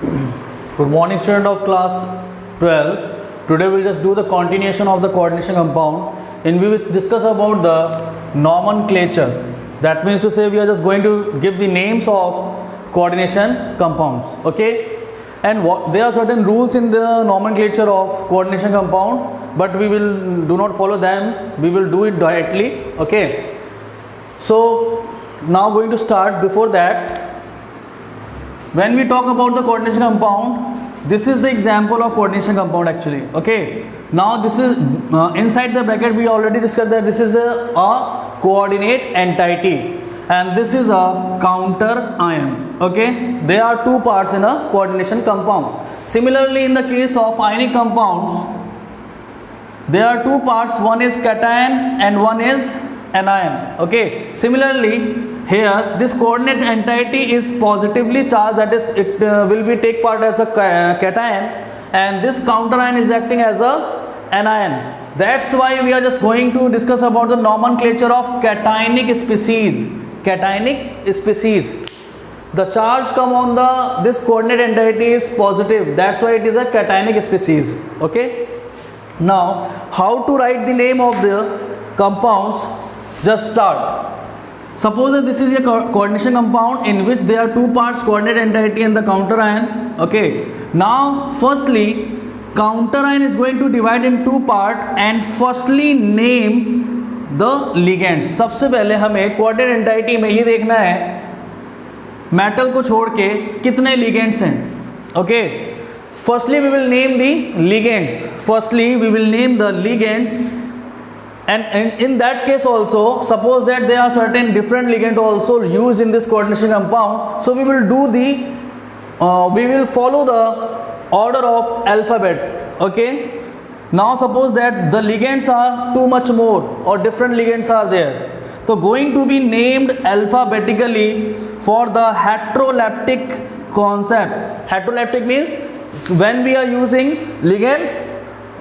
Good morning, student of class 12. Today we'll just do the continuation of the coordination compound, and we will discuss about the nomenclature. That means to say we are just going to give the names of coordination compounds. Okay, and there are certain rules in the nomenclature of coordination compound, but we will do not follow them. We will do it directly. Okay, so now going to start. Before that, when we talk about the coordination compound, this is the example of coordination compound actually. Okay, now this is inside the bracket we already discussed that this is the coordinate entity, and this is a counter ion. Okay, there are two parts in a coordination compound. Similarly, in the case of ionic compounds, there are two parts, one is cation and one is anion. Okay, similarly here this coordinate entity is positively charged, that is it will be take part as a cation, and this counter ion is acting as a anion. That's why we are just going to discuss about the nomenclature of cationic species. Cationic species, the charge come on the this coordinate entity is positive, that's why it is a cationic species. Okay, now how to write the name of the compounds? Just start. Suppose that this is a coordination compound in which there are two parts, coordinate entity and the counter ion. Okay, now firstly counter ion is going to divide in two part and firstly name the ligands. सबसे पहले हमें coordinate entity में ये देखना है metal को छोड़ के कितने ligands हैं. Okay, firstly we will name the ligands. Firstly we will name the ligands. And in that case also, suppose that there are certain different ligands also used in this coordination compound, so we will do the we will follow the order of alphabet. Okay, now suppose that the ligands are too much more or different ligands are there, so going to be named alphabetically for the heteroleptic concept. Heteroleptic means when we are using ligand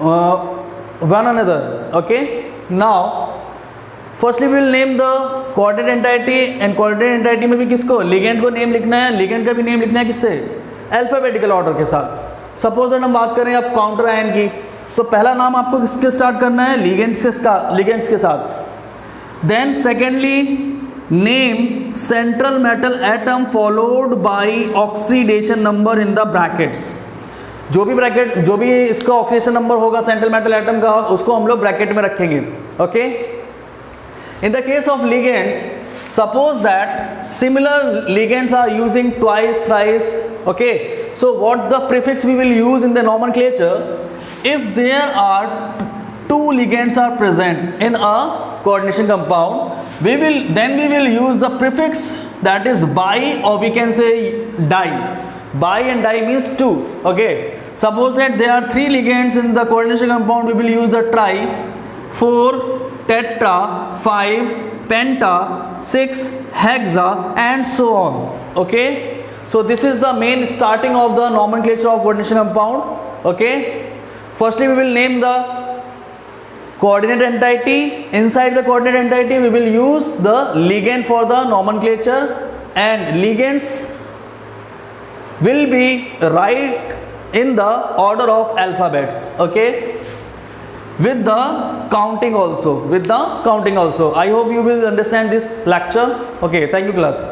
one another. Okay, now firstly we will name the coordinate entity, and coordinate entity में भी किसको ligand को name लिखना है, ligand का भी name लिखना है किससे, अल्फाबेटिकल ऑर्डर के साथ. सपोज दैट हम बात करें अब काउंटर आयन की, तो पहला नाम आपको किसके स्टार्ट करना है, लिगेंड्स के साथ. Then secondly name central metal atom followed by oxidation number in the brackets. जो भी इसका ऑक्सीडेशन नंबर होगा सेंट्रल मेटल एटम का, उसको हम लोग ब्रैकेट में रखेंगे. Okay, in the case of ligands, suppose that similar ligands are using twice thrice. Okay, so what the prefix we will use in the nomenclature, if there are two ligands are present in a coordination compound, we will use the prefix that is bi, or we can say di. Bi and di means two. Okay, suppose that there are three ligands in the coordination compound, we will use the tri, 4 tetra, 5 penta, 6 hexa, and so on. Okay, so this is the main starting of the nomenclature of coordination compound. Okay, firstly we will name the coordinate entity. Inside the coordinate entity we will use the ligand for the nomenclature, and ligands will be right in the order of alphabets. Okay, with the counting also, I hope you will understand this lecture. Okay, thank you class.